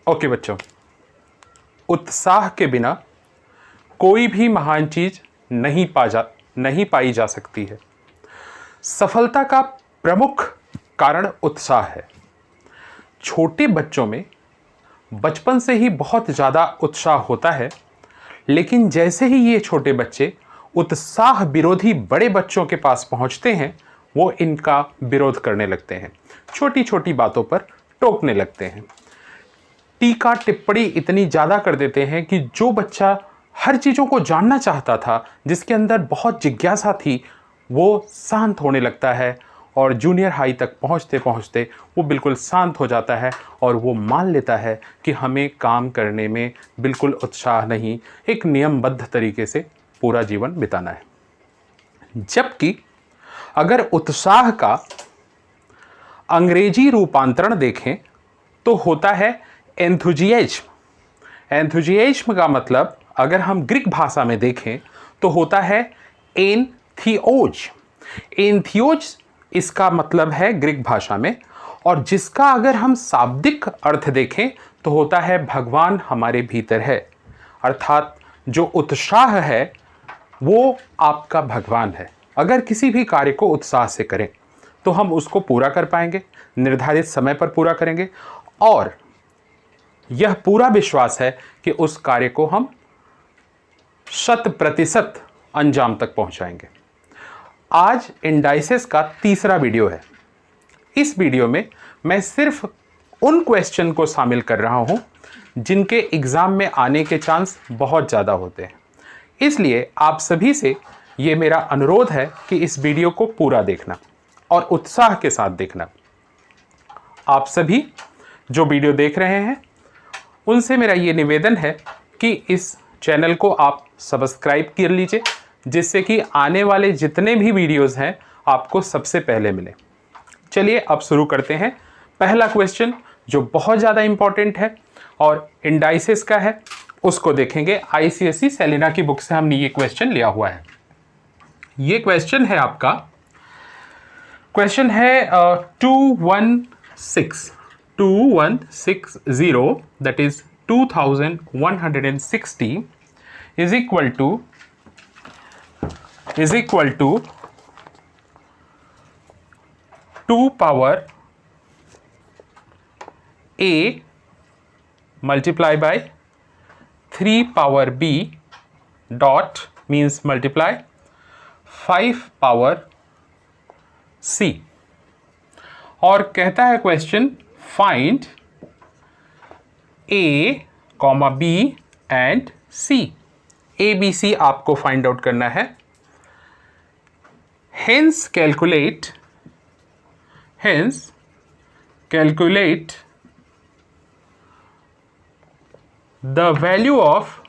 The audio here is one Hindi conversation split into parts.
ओके बच्चों, उत्साह के बिना कोई भी महान चीज नहीं पाई जा सकती है। सफलता का प्रमुख कारण उत्साह है। छोटे बच्चों में बचपन से ही बहुत ज़्यादा उत्साह होता है, लेकिन जैसे ही ये छोटे बच्चे उत्साह विरोधी बड़े बच्चों के पास पहुंचते हैं, वो इनका विरोध करने लगते हैं, छोटी छोटी बातों पर टोकने लगते हैं, टीका टिप्पणी इतनी ज़्यादा कर देते हैं कि जो बच्चा हर चीज़ों को जानना चाहता था, जिसके अंदर बहुत जिज्ञासा थी, वो शांत होने लगता है और जूनियर हाई तक पहुंचते पहुंचते वो बिल्कुल शांत हो जाता है और वो मान लेता है कि हमें काम करने में बिल्कुल उत्साह नहीं, एक नियमबद्ध तरीके से पूरा जीवन बिताना है। जबकि अगर उत्साह का अंग्रेजी रूपांतरण देखें तो होता है एंथुजियाज्म। एंथुजियाज्म का मतलब अगर हम ग्रीक भाषा में देखें तो होता है एनथियोज। एनथियोज इसका मतलब है ग्रीक भाषा में, और जिसका अगर हम शाब्दिक अर्थ देखें तो होता है भगवान हमारे भीतर है। अर्थात जो उत्साह है वो आपका भगवान है। अगर किसी भी कार्य को उत्साह से करें तो हम उसको पूरा कर पाएंगे, निर्धारित समय पर पूरा करेंगे, और यह पूरा विश्वास है कि उस कार्य को हम 100% अंजाम तक पहुंचाएंगे। आज इंडाइसेस का तीसरा वीडियो है। इस वीडियो में मैं सिर्फ उन क्वेश्चन को शामिल कर रहा हूं जिनके एग्जाम में आने के चांस बहुत ज़्यादा होते हैं। इसलिए आप सभी से ये मेरा अनुरोध है कि इस वीडियो को पूरा देखना और उत्साह के साथ देखना। आप सभी जो वीडियो देख रहे हैं उनसे मेरा ये निवेदन है कि इस चैनल को आप सब्सक्राइब कर लीजिए, जिससे कि आने वाले जितने भी वीडियोस हैं आपको सबसे पहले मिले। चलिए अब शुरू करते हैं। पहला क्वेश्चन जो बहुत ज़्यादा इम्पॉर्टेंट है और इंडाइसेस का है, उसको देखेंगे। आईसीएसई सेलिना की बुक से हमने ये क्वेश्चन लिया हुआ है। ये क्वेश्चन है आपका, क्वेश्चन है 2160 that is 2160 is equal to 2 power a multiply by 3 power b dot means multiply 5 power c। और कहता है question find a, b and c। a b c आपको फाइंड आउट करना है। Hence calculate the value of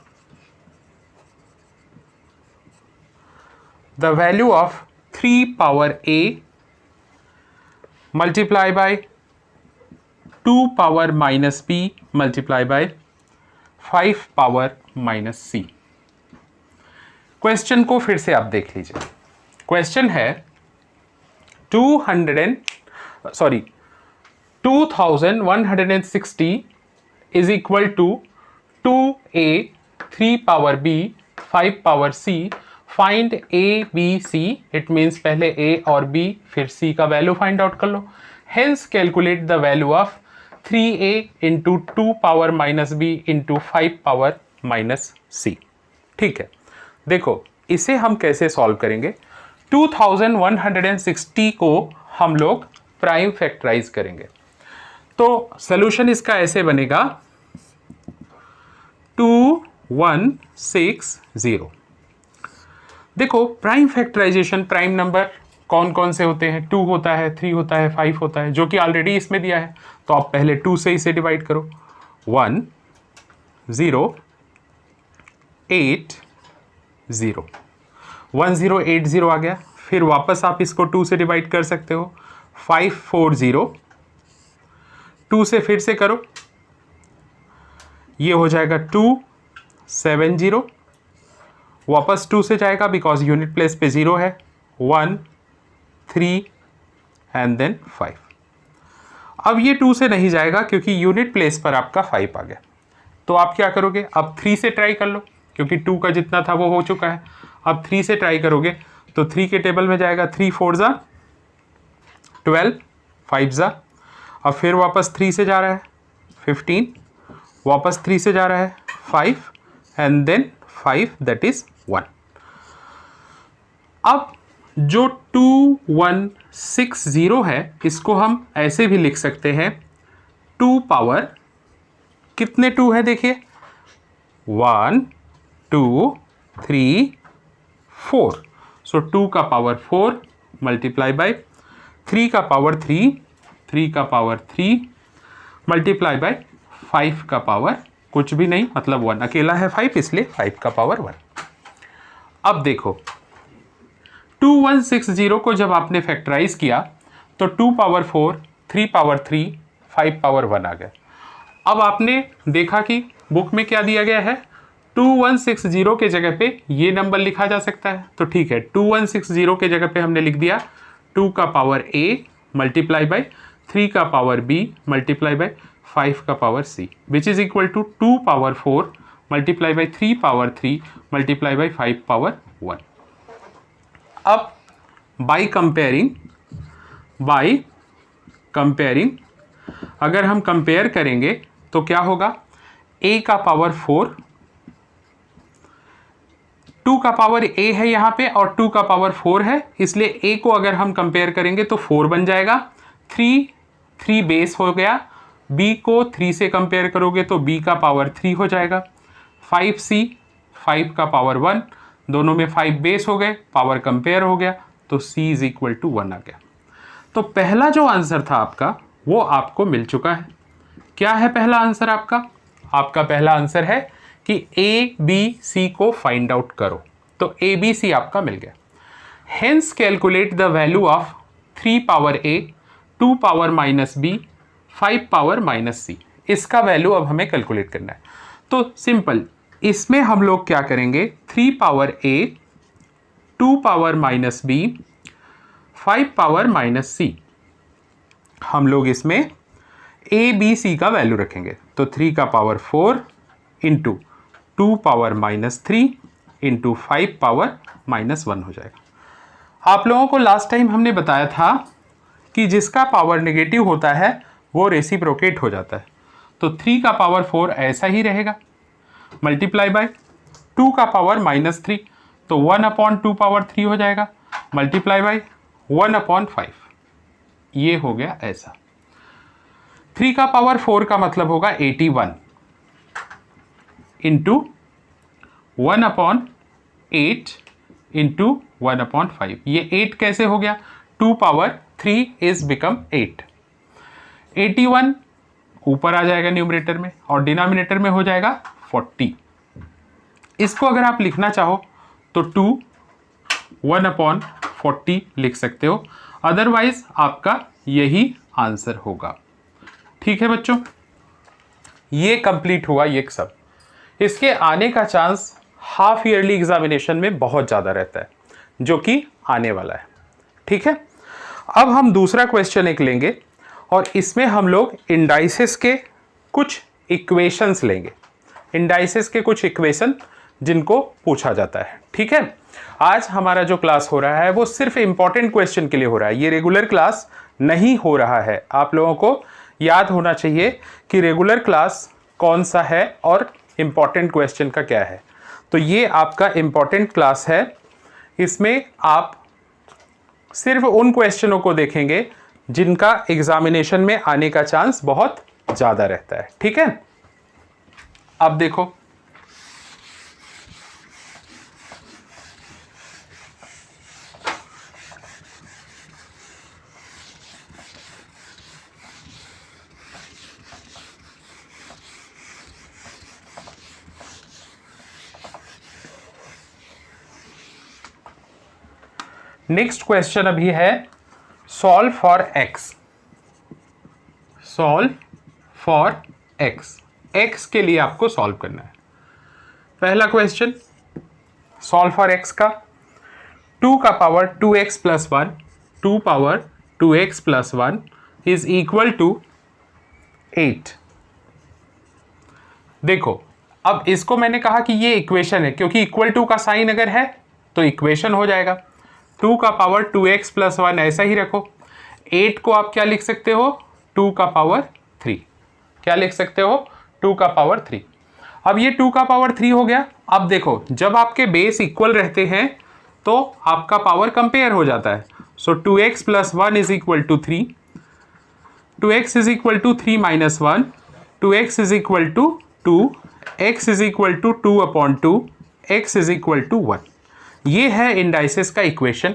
3 power a multiply by 2 power minus b multiply by 5 power minus c। Question को फिर से आप देख लीजिए। क्वेश्चन है 2160 is equal to 2a 3 power b 5 power c। Find A B C, it means पहले ए और बी फिर सी का वैल्यू फाइंड आउट कर लो। Hence calculate the value of 3a into 2 power minus b into 5 power minus c. ठीक है, देखो इसे हम कैसे सॉल्व करेंगे। 2160 को हम लोग प्राइम फैक्टराइज करेंगे तो सोल्यूशन इसका ऐसे बनेगा 2160। देखो प्राइम फैक्टराइजेशन, प्राइम नंबर कौन कौन से होते हैं, 2 होता है, 3 होता है, 5 होता है, जो कि ऑलरेडी इसमें दिया है। तो आप पहले 2 से इसे डिवाइड करो, 1080 आ गया। फिर वापस आप इसको 2 से डिवाइड कर सकते हो, 540, 2 से फिर से करो, ये हो जाएगा 270, वापस 2 से जाएगा बिकॉज यूनिट प्लेस पे 0 है, 1 3 एंड देन 5। अब ये 2 से नहीं जाएगा क्योंकि यूनिट प्लेस पर आपका 5 आ गया। तो आप क्या करोगे, अब 3 से ट्राई कर लो क्योंकि 2 का जितना था वो हो चुका है। अब 3 से ट्राई करोगे तो 3 के टेबल में जाएगा, 3 4 जा 12, 5 जा, अब फिर वापस 3 से जा रहा है 15, वापस 3 से जा रहा है 5 एंड देन 5 दैट इज 1। अब जो 2160 है इसको हम ऐसे भी लिख सकते हैं 2 पावर कितने 2 है देखिए 1 2 3 4, सो 2 का पावर 4 मल्टीप्लाई बाय 3 का पावर 3, 3 का पावर 3 मल्टीप्लाई बाय 5 का पावर कुछ भी नहीं मतलब 1, अकेला है 5 इसलिए 5 का पावर 1। अब देखो 2160 को जब आपने फैक्टराइज किया तो 2 पावर 4, 3 पावर 3, 5 पावर 1 आ गया। अब आपने देखा कि बुक में क्या दिया गया है, 2160 के जगह पे ये नंबर लिखा जा सकता है, तो ठीक है 2160 के जगह पे हमने लिख दिया 2 का पावर a मल्टीप्लाई बाय 3 का पावर b मल्टीप्लाई बाय 5 का power c which is equal to 2 power 4 multiply by 3 power 3 multiply by 5 power 1। अब बाय कंपेयरिंग अगर हम कंपेयर करेंगे तो क्या होगा, a का पावर 4, 2 का पावर a है यहाँ पे और 2 का पावर 4 है, इसलिए a को अगर हम कंपेयर करेंगे तो 4 बन जाएगा, 3 बेस हो गया, b को 3 से कंपेयर करोगे तो b का पावर 3 हो जाएगा, 5c 5 का पावर 1, दोनों में 5 बेस हो गए, पावर कंपेयर हो गया तो c इज इक्वल टू 1 आ गया। तो पहला जो आंसर था आपका वो आपको मिल चुका है। क्या है पहला आंसर आपका? आपका पहला आंसर है कि a b c को फाइंड आउट करो, तो a b c आपका मिल गया। Hence calculate the value of 3 power a, 2 power minus b, 5 power minus c, इसका वैल्यू अब हमें कैलकुलेट करना है। तो सिंपल, इसमें हम लोग क्या करेंगे, 3 power a, 2 power minus b, 5 power minus c, हम लोग इसमें a b c का वैल्यू रखेंगे। तो 3 का power 4 into 2 power minus 3 into 5 power minus 1 हो जाएगा। आप लोगों को लास्ट टाइम हमने बताया था कि जिसका पावर नेगेटिव होता है वो रेसिप्रोकेट हो जाता है, तो 3 का पावर 4 ऐसा ही रहेगा, मल्टीप्लाई बाय 2 का पावर माइनस 3 तो 1/2 पावर 3 हो जाएगा, मल्टीप्लाई बाय 1/5, ये हो गया ऐसा। 3 का पावर 4 का मतलब होगा 81 इंटू 1/8 इंटू 1/5, ये 8 कैसे हो गया, 2 पावर 3 इज बिकम 8, 81 ऊपर आ जाएगा न्यूमरेटर में और डिनोमिनेटर में हो जाएगा 40। इसको अगर आप लिखना चाहो तो 2 1/40 लिख सकते हो, अदरवाइज आपका यही आंसर होगा। ठीक है बच्चों, ये कंप्लीट हुआ ये सब। इसके आने का चांस हाफ ईयरली एग्जामिनेशन में बहुत ज़्यादा रहता है, जो कि आने वाला है। ठीक है, अब हम दूसरा क्वेश्चन एक लेंगे और इसमें हम लोग इंडाइसेस के कुछ इक्वेशंस लेंगे, इंडाइसेस के कुछ इक्वेशन जिनको पूछा जाता है। ठीक है, आज हमारा जो क्लास हो रहा है वो सिर्फ इंपॉर्टेंट क्वेश्चन के लिए हो रहा है, ये रेगुलर क्लास नहीं हो रहा है। आप लोगों को याद होना चाहिए कि रेगुलर क्लास कौन सा है और इम्पॉर्टेंट क्वेश्चन का क्या है। तो ये आपका इम्पॉर्टेंट क्लास है, इसमें आप सिर्फ उन क्वेश्चनों को देखेंगे जिनका एग्जामिनेशन में आने का चांस बहुत ज़्यादा रहता है। ठीक है, अब देखो नेक्स्ट क्वेश्चन अभी है solve for x. Solve for x, x के लिए आपको सॉल्व करना है। पहला क्वेश्चन सॉल्व फॉर एक्स का, 2 का power 2x plus 1, 2 power 2x plus 1 is equal to 8। देखो अब इसको मैंने कहा कि ये इक्वेशन है, क्योंकि इक्वल टू का साइन अगर है तो इक्वेशन हो जाएगा। 2 का पावर 2x प्लस 1 ऐसा ही रखो। 8 को आप क्या लिख सकते हो, 2 का पावर 3। क्या लिख सकते हो, 2 का पावर 3। अब ये 2 का पावर 3 हो गया। अब देखो जब आपके बेस इक्वल रहते हैं तो आपका पावर कंपेयर हो जाता है। So 2x plus 1 is equal to 3, 2x is equal to 3 minus 1, 2x is equal to 2, x is equal to 2 upon 2, x is equal to 1। ये है इंडाइसिस का इक्वेशन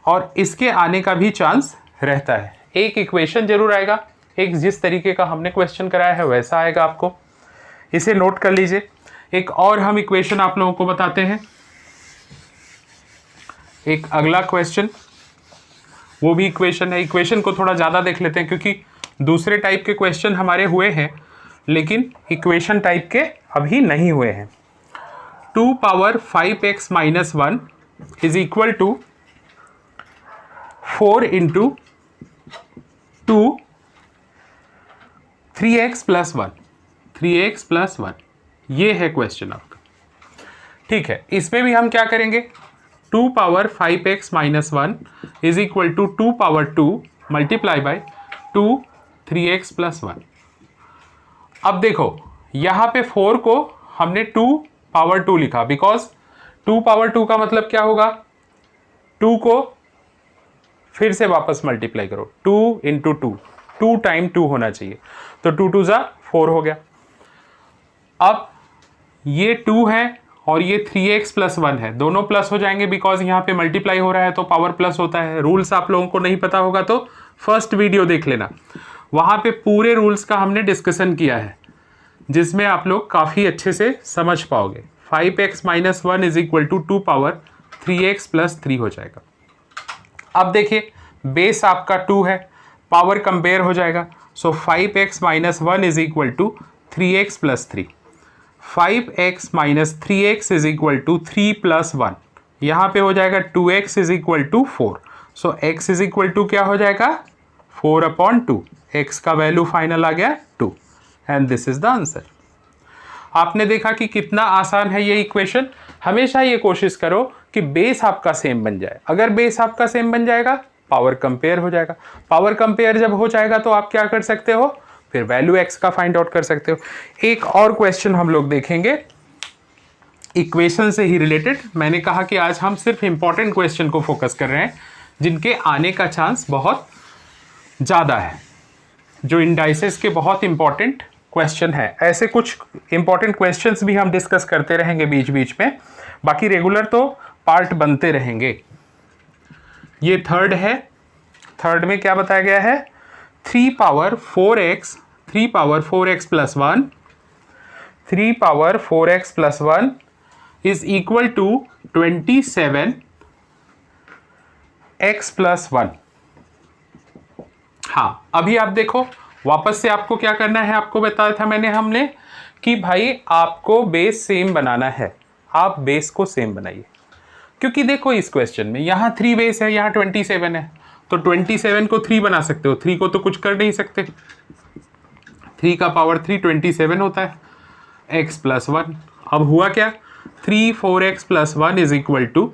और इसके आने का भी चांस रहता है। एक इक्वेशन जरूर आएगा, एक जिस तरीके का हमने क्वेश्चन कराया है वैसा आएगा आपको, इसे नोट कर लीजिए। एक और हम इक्वेशन आप लोगों को बताते हैं, एक अगला क्वेश्चन, वो भी इक्वेशन है। इक्वेशन को थोड़ा ज़्यादा देख लेते हैं क्योंकि दूसरे टाइप के क्वेश्चन हमारे हुए हैं लेकिन इक्वेशन टाइप के अभी नहीं हुए हैं। 2 power 5x minus 1 is equal to 4 into 2 3x plus 1, 3x plus 1, ये है क्वेश्चन आपका। ठीक है, इसमें भी हम क्या करेंगे, 2 power 5x minus 1 is equal to 2 power 2 multiply by 2 3x plus 1। अब देखो यहाँ पे 4 को हमने 2 पावर 2 लिखा, बिकॉज 2 पावर 2 का मतलब क्या होगा, 2 को फिर से वापस मल्टीप्लाई करो, 2 इंटू 2, 2 टाइम 2 होना चाहिए, तो 2 2 ज़ा 4 हो गया। अब ये 2 है और ये 3x प्लस 1 है, दोनों प्लस हो जाएंगे बिकॉज यहाँ पे मल्टीप्लाई हो रहा है तो पावर प्लस होता है। रूल्स आप लोगों को नहीं पता होगा तो फर्स्ट वीडियो देख लेना, वहाँ पे पूरे रूल्स का हमने डिस्कशन किया है जिसमें आप लोग काफ़ी अच्छे से समझ पाओगे। 5x minus 1 is equal to 2 power 3x plus 3 हो जाएगा। अब देखिए बेस आपका 2 है, पावर कंपेयर हो जाएगा, so 5x minus 1 is equal to 3x plus 3, 5x minus 3x is equal to 3 plus 1, यहाँ पे हो जाएगा 2x is equal to 4, so x is equal to क्या हो जाएगा 4 अपॉन 2, x का वैल्यू फाइनल आ गया 2 and this is the answer. आपने देखा कि कितना आसान है ये इक्वेशन। हमेशा ये कोशिश करो कि बेस आपका सेम बन जाए, अगर बेस आपका सेम बन जाएगा पावर कंपेयर हो जाएगा, पावर कंपेयर जब हो जाएगा तो आप क्या कर सकते हो, फिर वैल्यू x का फाइंड आउट कर सकते हो। एक और क्वेश्चन हम लोग देखेंगे इक्वेशन से ही रिलेटेड। मैंने कहा कि आज हम सिर्फ इंपॉर्टेंट क्वेश्चन को फोकस कर रहे हैं जिनके आने का चांस बहुत ज़्यादा है, जो इंडाइसेस के बहुत इंपॉर्टेंट क्वेश्चन है। ऐसे कुछ इंपॉर्टेंट क्वेश्चंस भी हम डिस्कस करते रहेंगे बीच बीच में, बाकी रेगुलर तो पार्ट बनते रहेंगे। ये थर्ड है, थर्ड में क्या बताया गया है, 3 power 4x, 3 power 4x plus 1, 3 power 4x plus 1 is equal to 27x plus 1। हाँ, अभी आप देखो वापस से आपको क्या करना है, आपको बताया था मैंने हमने कि भाई आपको बेस सेम बनाना है, आप बेस को सेम बनाइए। क्योंकि देखो इस क्वेश्चन में यहाँ 3 बेस है, यहाँ 27 है, तो 27 को 3 बना सकते हो, 3 को तो कुछ कर नहीं सकते, 3 का पावर 3 27 होता है, x प्लस 1। अब हुआ क्या, 3 4x plus 1 is equal to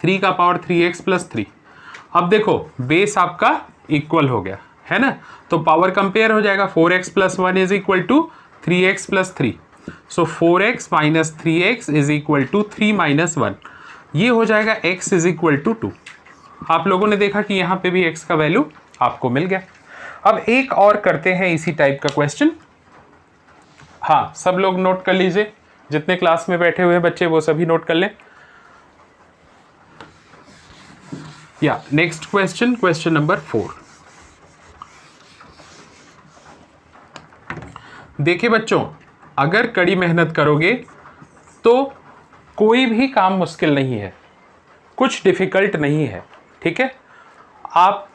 3 का पावर 3x प्लस 3। अब देखो बेस आपका इक्वल हो गया है ना, तो पावर कंपेयर हो जाएगा, 4x plus 1 is equal to 3x plus 3, so 4x minus 3x is equal to 3 minus 1, ये हो जाएगा x इज इक्वल टू 2। आप लोगों ने देखा कि यहाँ पे भी x का वैल्यू आपको मिल गया। अब एक और करते हैं इसी टाइप का क्वेश्चन। हाँ, सब लोग नोट कर लीजिए, जितने क्लास में बैठे हुए बच्चे वो सभी नोट कर लें। या नेक्स्ट क्वेश्चन, क्वेश्चन नंबर 4। देखिए बच्चों, अगर कड़ी मेहनत करोगे तो कोई भी काम मुश्किल नहीं है, कुछ डिफ़िकल्ट नहीं है, ठीक है। आप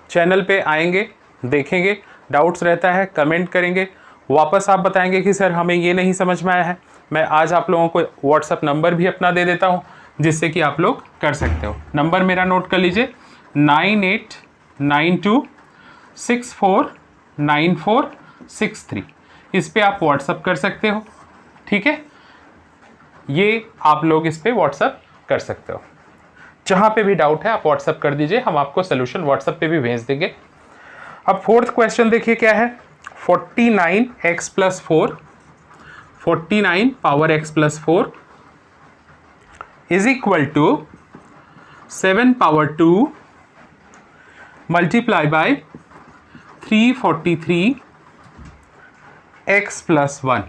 चैनल पे आएंगे, देखेंगे, डाउट्स रहता है कमेंट करेंगे, वापस आप बताएंगे कि सर हमें ये नहीं समझ में आया है। मैं आज आप लोगों को व्हाट्सअप नंबर भी अपना दे देता हूँ जिससे कि आप लोग कर सकते हो। नंबर मेरा नोट कर लीजिए, 98926494 63। इस पे आप व्हाट्सअप कर सकते हो, ठीक है, ये आप लोग इस पे व्हाट्सअप कर सकते हो। जहाँ पे भी डाउट है आप व्हाट्सअप कर दीजिए, हम आपको सोल्यूशन व्हाट्सअप पे भी भेज देंगे। अब फोर्थ क्वेश्चन देखिए क्या है, 49x plus 4, 49 power x plus 4 is equal to 7 power 2 multiply by 343 x plus 1।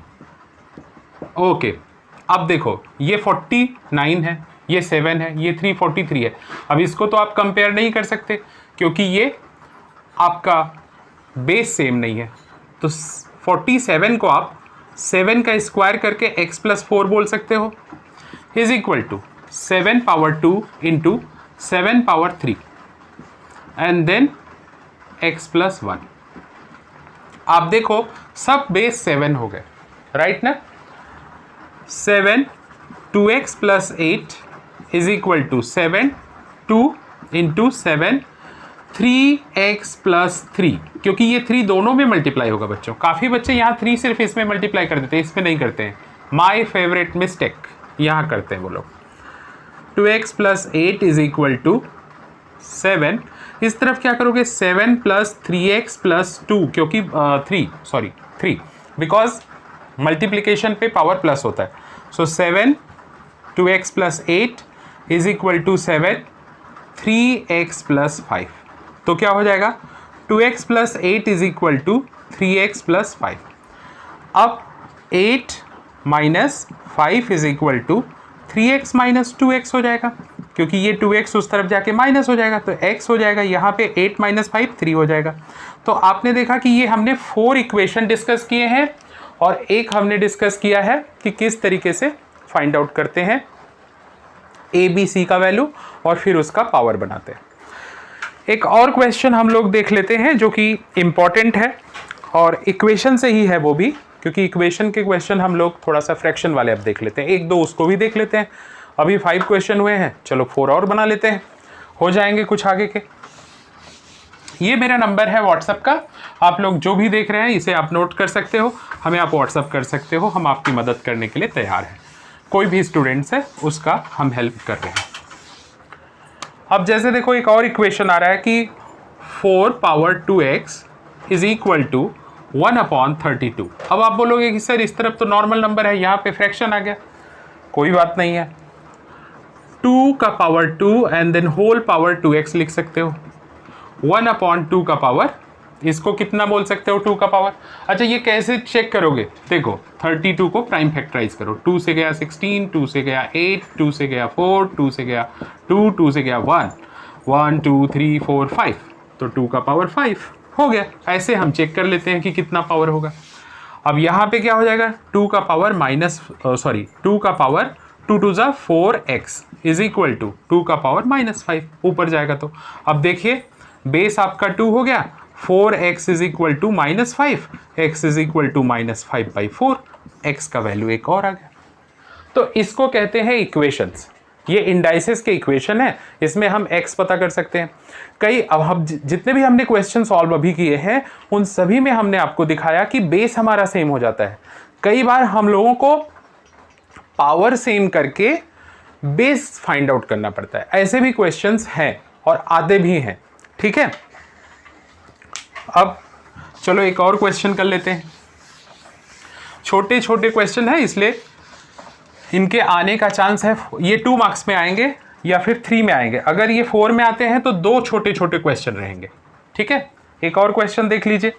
Okay, अब देखो ये 49 है, ये 7 है, ये 343 है। अब इसको तो आप कंपेयर नहीं कर सकते क्योंकि ये आपका बेस सेम नहीं है। तो 47 को आप 7 का स्क्वायर करके x प्लस 4 बोल सकते हो, is equal to 7 power 2 into 7 power 3 and then x plus 1। आप देखो सब बेस 7 हो गए, राइट ना। 7 2x plus 8 is equal to 7 2 into 7 3x plus 3, क्योंकि ये 3 दोनों में मल्टीप्लाई होगा बच्चों। काफ़ी बच्चे यहाँ 3 सिर्फ इसमें मल्टीप्लाई कर देते हैं, इसमें नहीं करते हैं। माई फेवरेट मिस्टेक, यहाँ करते हैं वो लोग। 2x plus 8 is equal to 7, इस तरफ क्या करोगे 7 प्लस 3x प्लस 2, क्योंकि 3 बिकॉज मल्टीप्लीकेशन पे पावर प्लस होता है। So 7 2x plus 8 is equal to 7 3x plus 5। तो क्या हो जाएगा 2x plus 8 is equal to 3x plus 5। अब 8 minus 5 is equal to 3x minus 2x हो जाएगा, क्योंकि ये 2x उस तरफ जाके माइनस हो जाएगा, तो x हो जाएगा यहाँ पे 8 माइनस 5 3 हो जाएगा। तो आपने देखा कि ये हमने 4 इक्वेशन डिस्कस किए हैं और एक हमने डिस्कस किया है कि किस तरीके से फाइंड आउट करते हैं ए बी सी का वैल्यू और फिर उसका पावर बनाते हैं। एक और क्वेश्चन हम लोग देख लेते हैं जो कि इम्पॉर्टेंट है और इक्वेशन से ही है वो भी, क्योंकि इक्वेशन के क्वेश्चन हम लोग थोड़ा सा फ्रैक्शन वाले अब देख लेते हैं, एक दो उसको भी देख लेते हैं। अभी 5 क्वेश्चन हुए हैं, चलो 4 और बना लेते हैं, हो जाएंगे कुछ आगे के। ये मेरा नंबर है व्हाट्सअप का, आप लोग जो भी देख रहे हैं इसे आप नोट कर सकते हो, हमें आप व्हाट्सअप कर सकते हो, हम आपकी मदद करने के लिए तैयार हैं। कोई भी स्टूडेंट्स है उसका हम हेल्प कर रहे हैं। अब जैसे देखो एक और इक्वेशन आ रहा है कि 4 power 2x is equal to 1/32। अब आप बोलोगे कि सर इस तरफ तो नॉर्मल नंबर है, यहाँ पे फ्रैक्शन आ गया। कोई बात नहीं है, 2 का power 2 and then whole power 2x लिख सकते हो। 1/2 का पावर, इसको कितना बोल सकते हो 2 का पावर। अच्छा ये कैसे चेक करोगे, देखो 32 को प्राइम फैक्टराइज करो, 2 से गया 16, 2 से गया 8, 2 से गया 4, 2 से गया 2, 2 से गया 1, 1 2 3 4 5, तो 2 का पावर 5 हो गया। ऐसे हम चेक कर लेते हैं कि कितना पावर होगा। अब यहाँ पे क्या हो जाएगा 2 का पावर 2 का पावर 2 2 ज़ा 4x इज इक्वल टू 2 का पावर -5 ऊपर जाएगा। तो अब देखिए बेस आपका 2 हो गया, 4x is equal to -5, x is equal to -5/4, x का वैल्यू एक और आ गया। तो इसको कहते हैं इक्वेशंस। ये इंडाइसेस के इक्वेशन है, इसमें हम x पता कर सकते हैं। अब हम जितने भी हमने क्वेश्चन सॉल्व अभी किए हैं उन सभी में हमने आपको दिखाया कि बेस हमारा सेम हो जाता है। कई बार हम लोगों को पावर सेम करके बेस फाइंड आउट करना पड़ता है, ऐसे भी क्वेश्चंस हैं और आते भी हैं, ठीक है। अब चलो एक और क्वेश्चन कर लेते हैं। छोटे छोटे क्वेश्चन है इसलिए इनके आने का चांस है, ये 2 मार्क्स में आएंगे या फिर 3 में आएंगे। अगर ये 4 में आते हैं तो 2 छोटे छोटे क्वेश्चन रहेंगे, ठीक है। एक और क्वेश्चन देख लीजिए,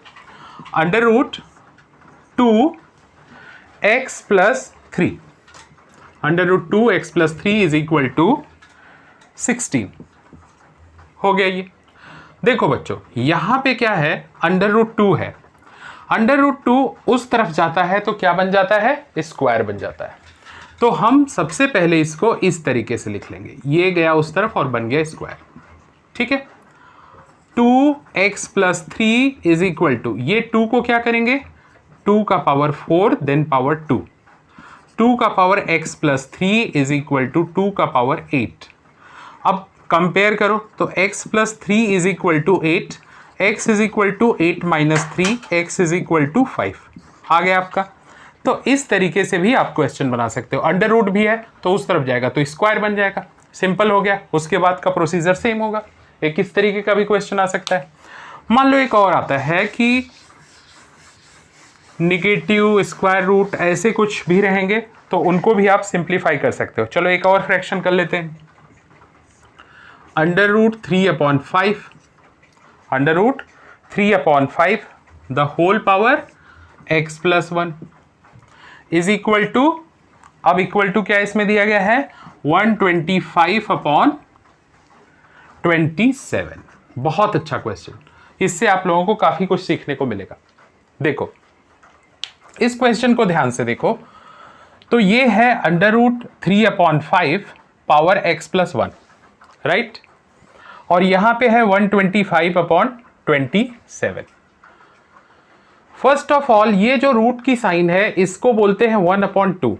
√2x plus 3, √2x plus 3 is equal to 16 हो गया। ये देखो बच्चों यहाँ पे क्या है √2 है, √2 उस तरफ जाता है तो क्या बन जाता है, स्क्वायर बन जाता है। तो हम सबसे पहले इसको इस तरीके से लिख लेंगे, ये गया उस तरफ और बन गया स्क्वायर, ठीक है। 2x plus 3 is equal to, ये 2 को क्या करेंगे 2 का पावर 4 देन पावर 2, 2 का power x plus 3 is equal to 2 का पावर 8। अब कंपेयर करो तो x plus 3 is equal to 8, x is equal to 8 minus 3, x is equal to 5 आ गया आपका। तो इस तरीके से भी आप क्वेश्चन बना सकते हो। अंडर रूट भी है तो उस तरफ जाएगा तो स्क्वायर बन जाएगा, सिंपल हो गया। उसके बाद का प्रोसीजर सेम होगा। एक इस तरीके का भी क्वेश्चन आ सकता है। मान लो एक और आता है कि निगेटिव, स्क्वायर रूट, ऐसे कुछ भी रहेंगे तो उनको भी आप सिंप्लीफाई कर सकते हो। चलो एक और फ्रैक्शन कर लेते हैं। Under root 3/5, under root 3/5 the whole power x plus 1 is equal to, अब इक्वल टू क्या इसमें दिया गया है 125/27। बहुत अच्छा क्वेश्चन, इससे आप लोगों को काफी कुछ सीखने को मिलेगा। देखो इस क्वेश्चन को ध्यान से देखो तो ये है under root 3/5 power x plus 1, right, और यहां पे है 125/27। फर्स्ट ऑफ ऑल ये जो रूट की साइन है इसको बोलते हैं 1/2,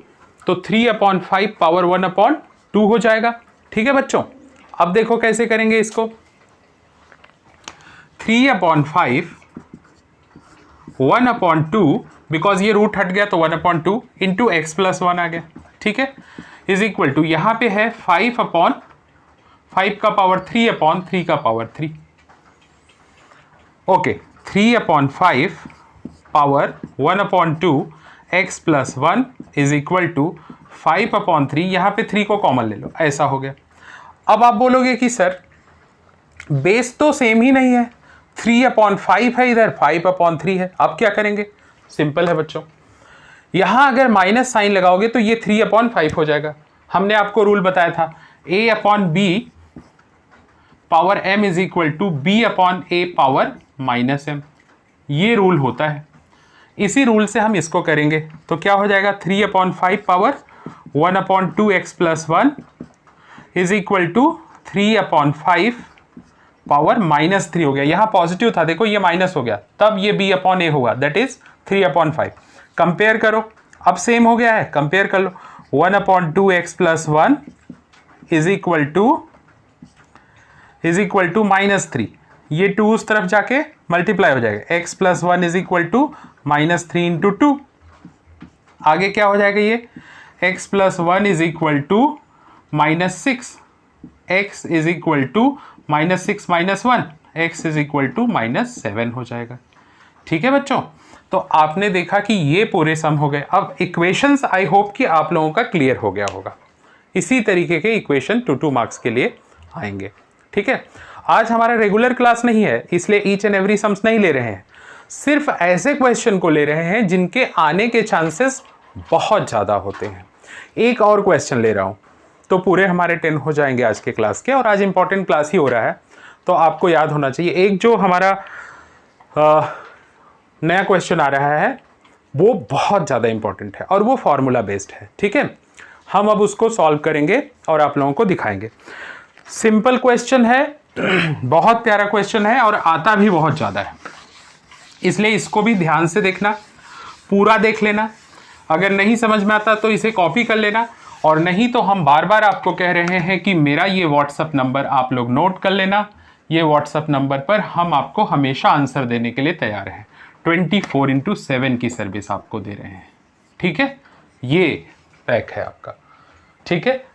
तो 3/5 पावर 1/2 हो जाएगा। ठीक है बच्चों, अब देखो कैसे करेंगे इसको। 3/5 1/2, बिकॉज ये रूट हट गया तो 1/2 इंटू एक्स प्लस 1 आ गया। ठीक है, इज इक्वल टू यहां पे है 5/5 का पावर 3/3 का power 3। Okay, 3/5 power 1/2 x plus 1 is equal to 5/3, यहां पे 3 को कॉमन ले लो, ऐसा हो गया। अब आप बोलोगे कि सर बेस तो सेम ही नहीं है, 3/5 है इधर, 5/3 है। अब क्या करेंगे, सिंपल है बच्चों, यहां अगर माइनस साइन लगाओगे तो ये 3/5 हो जाएगा। हमने आपको रूल बताया था a/b power m is equal to b/a power minus m, ये रूल होता है। इसी रूल से हम इसको करेंगे तो क्या हो जाएगा 3/5 power 1/2 x plus 1 is equal to 3/5 power minus 3 हो गया। यहां पॉजिटिव था, देखो ये माइनस हो गया, तब ये b/a हुआ, दैट इज 3/5। कंपेयर करो, अब सेम हो गया है, कंपेयर कर लो। 1/2 x plus 1 is equal to -3, ये 2 उस तरफ जाके मल्टीप्लाई हो जाएगा, x plus 1 is equal to -3 into 2। आगे क्या हो जाएगा, ये x plus 1 is equal to -6, x is equal to -6 - 1, x is equal to -7 हो जाएगा। ठीक है बच्चों, तो आपने देखा कि ये पूरे सम हो गए। अब इक्वेशंस आई होप कि आप लोगों का क्लियर हो गया होगा। इसी तरीके के इक्वेशन 2 मार्क्स के लिए आएंगे। ठीक है, आज हमारा रेगुलर क्लास नहीं है, इसलिए ईच एंड एवरी सम्स नहीं ले रहे हैं, सिर्फ ऐसे क्वेश्चन को ले रहे हैं जिनके आने के चांसेस बहुत ज़्यादा होते हैं। एक और क्वेश्चन ले रहा हूँ तो पूरे हमारे 10 हो जाएंगे आज के क्लास के, और आज इंपॉर्टेंट क्लास ही हो रहा है तो आपको याद होना चाहिए। एक जो हमारा नया क्वेश्चन आ रहा है वो बहुत ज़्यादा इंपॉर्टेंट है और वो फॉर्मूला बेस्ड है। ठीक है, हम अब उसको सॉल्व करेंगे और आप लोगों को दिखाएंगे। सिंपल क्वेश्चन है, बहुत प्यारा क्वेश्चन है और आता भी बहुत ज़्यादा है, इसलिए इसको भी ध्यान से देखना, पूरा देख लेना। अगर नहीं समझ में आता तो इसे कॉपी कर लेना, और नहीं तो हम बार बार आपको कह रहे हैं कि मेरा ये व्हाट्सअप नंबर आप लोग नोट कर लेना। ये व्हाट्सअप नंबर पर हम आपको हमेशा आंसर देने के लिए तैयार हैं, 24/7 की सर्विस आपको दे रहे हैं। ठीक है, ये पैक है आपका। ठीक है,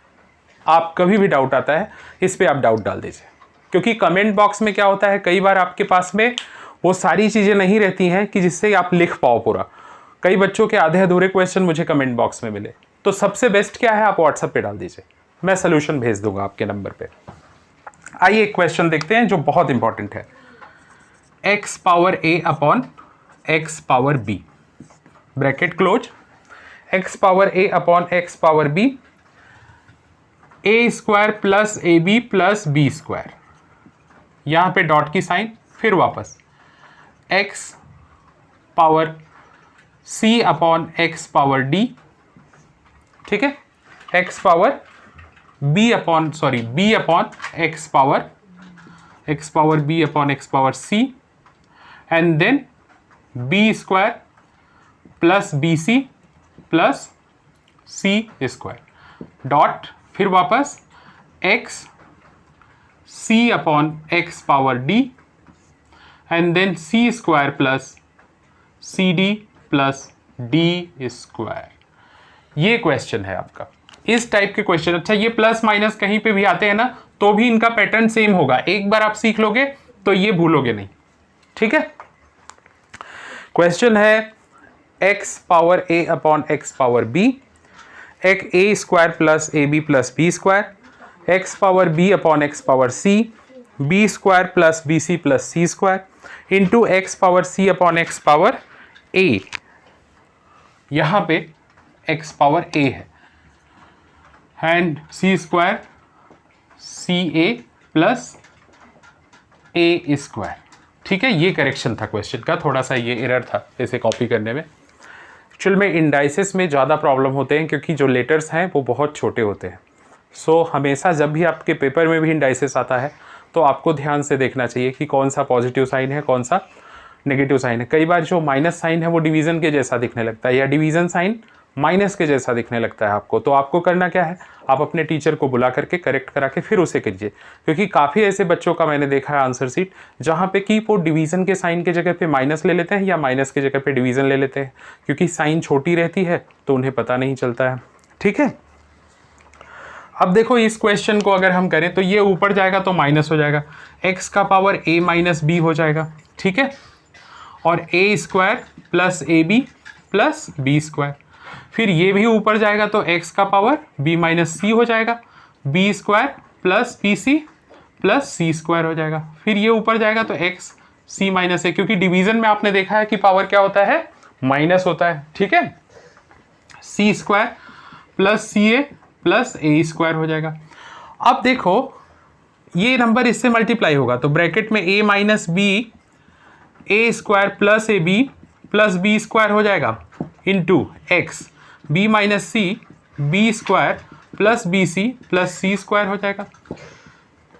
आप कभी भी डाउट आता है इस पे आप डाउट डाल दीजिए, क्योंकि कमेंट बॉक्स में क्या होता है, कई बार आपके पास में वो सारी चीज़ें नहीं रहती हैं कि जिससे आप लिख पाओ पूरा। कई बच्चों के आधे अधूरे क्वेश्चन मुझे कमेंट बॉक्स में मिले, तो सबसे बेस्ट क्या है, आप व्हाट्सएप पे डाल दीजिए, मैं सोल्यूशन भेज दूंगा आपके नंबर पे। आइए एक क्वेश्चन देखते हैं जो बहुत इंपॉर्टेंट है। x power a upon x power b, bracket close, x power a upon x power b, a square plus a b plus b square, यहां पे डॉट की साइन, फिर वापस x power c upon x power d, ठीक है, x power b upon x power b upon x power c, and then b square plus b c plus c square, dot, फिर वापस x c upon x power d, and then c square plus c d plus d square. ये क्वेश्चन है आपका, इस टाइप के क्वेश्चन। अच्छा, ये प्लस माइनस कहीं पे भी आते हैं ना, तो भी इनका पैटर्न सेम होगा। एक बार आप सीख लोगे तो ये भूलोगे नहीं, ठीक है। क्वेश्चन है x power a upon x power b, एक a square plus a b plus b square, x power b upon x power c, b square plus b c plus c square into x power c upon x power a। यहां पे x पावर a है and c square c a plus a square, ठीक है। ये करेक्शन था क्वेश्चन का, थोड़ा सा ये एरर था इसे कॉपी करने में। एक्चुअल में इंडाइसिस में ज़्यादा प्रॉब्लम होते हैं क्योंकि जो लेटर्स हैं वो बहुत छोटे होते हैं। सो हमेशा जब भी आपके पेपर में भी इंडाइसिस आता है तो आपको ध्यान से देखना चाहिए कि कौन सा पॉजिटिव साइन है, कौन सा नेगेटिव साइन है। कई बार जो माइनस साइन है वो डिवीज़न के जैसा दिखने लगता है, या डिवीज़न साइन माइनस के जैसा दिखने लगता है आपको। तो आपको करना क्या है, आप अपने टीचर को बुला करके करेक्ट करा के फिर उसे कीजिए, क्योंकि काफ़ी ऐसे बच्चों का मैंने देखा है आंसर सीट जहाँ पे कि वो डिवीज़न के साइन के जगह पे माइनस ले लेते हैं या माइनस के जगह पे डिवीज़न ले लेते हैं, क्योंकि साइन छोटी रहती है तो उन्हें पता नहीं चलता है, ठीक है। अब देखो इस क्वेश्चन को अगर हम करें तो ये ऊपर जाएगा तो माइनस हो जाएगा, एक्स का पावर a माइनस बी हो जाएगा, ठीक है। और a square plus a b plus b square, फिर ये भी ऊपर जाएगा तो x का पावर b माइनस सी हो जाएगा, b square plus b c plus c square हो जाएगा। फिर ये ऊपर जाएगा तो x c माइनस ए, क्योंकि डिवीज़न में आपने देखा है कि पावर क्या होता है, माइनस होता है, ठीक है। c square plus c a plus a square हो जाएगा। अब देखो ये नंबर इससे मल्टीप्लाई होगा तो ब्रैकेट में a minus b a square plus a b plus b square हो जाएगा into x b minus c b square plus b c plus c square हो जाएगा,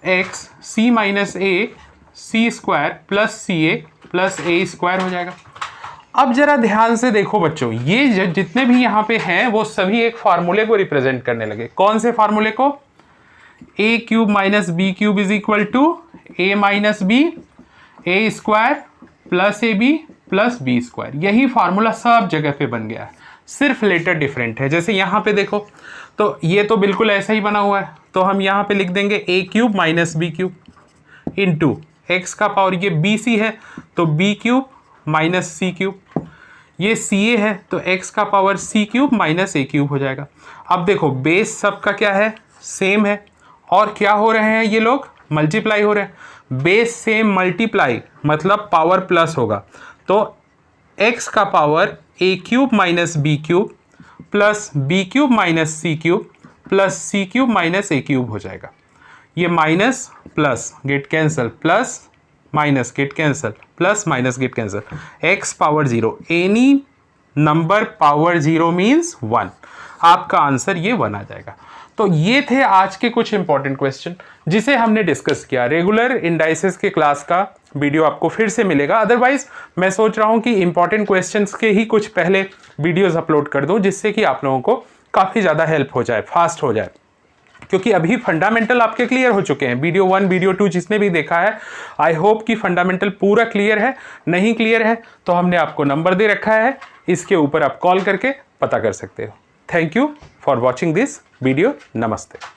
x c minus a c square plus c a plus a square हो जाएगा। अब जरा ध्यान से देखो बच्चों, ये जितने भी यहाँ पे हैं वो सभी एक फार्मूले को रिप्रेजेंट करने लगे। कौन से फार्मूले को, a cube minus b cube is equal to a minus b a square plus a b plus b square. यही फार्मूला सब जगह पे बन गया है, सिर्फ लेटर डिफरेंट है। जैसे यहाँ पे देखो तो ये तो बिल्कुल ऐसा ही बना हुआ है, तो हम यहाँ पे लिख देंगे a cube minus b cube into x का पावर ये बी सी है तो b cube minus c cube, ये सी ए है तो एक्स का power c cube minus a cube हो जाएगा। अब देखो बेस सबका क्या है, सेम है, और क्या हो रहे हैं ये लोग, मल्टीप्लाई हो रहे हैं। बेस सेम मल्टीप्लाई मतलब पावर प्लस होगा, तो x का power a cube minus b cube plus b cube minus c cube plus c cube minus a cube हो जाएगा। ये minus plus get cancel, plus minus get cancel, plus minus get cancel, x power 0, any number power 0 means 1, आपका आंसर ये 1 आ जाएगा। तो ये थे आज के कुछ इंपॉर्टेंट क्वेश्चन जिसे हमने डिस्कस किया। रेगुलर इंडाइसेस के क्लास का वीडियो आपको फिर से मिलेगा, अदरवाइज मैं सोच रहा हूँ कि इंपॉर्टेंट क्वेश्चंस के ही कुछ पहले वीडियोस अपलोड कर दूँ, जिससे कि आप लोगों को काफ़ी ज़्यादा हेल्प हो जाए, फास्ट हो जाए, क्योंकि अभी फंडामेंटल आपके क्लियर हो चुके हैं। वीडियो 1 वीडियो 2 जिसने भी देखा है, आई होप कि फंडामेंटल पूरा क्लियर है। नहीं क्लियर है तो हमने आपको नंबर दे रखा है, इसके ऊपर आप कॉल करके पता कर सकते हो। Thank you for watching this video. नमस्ते।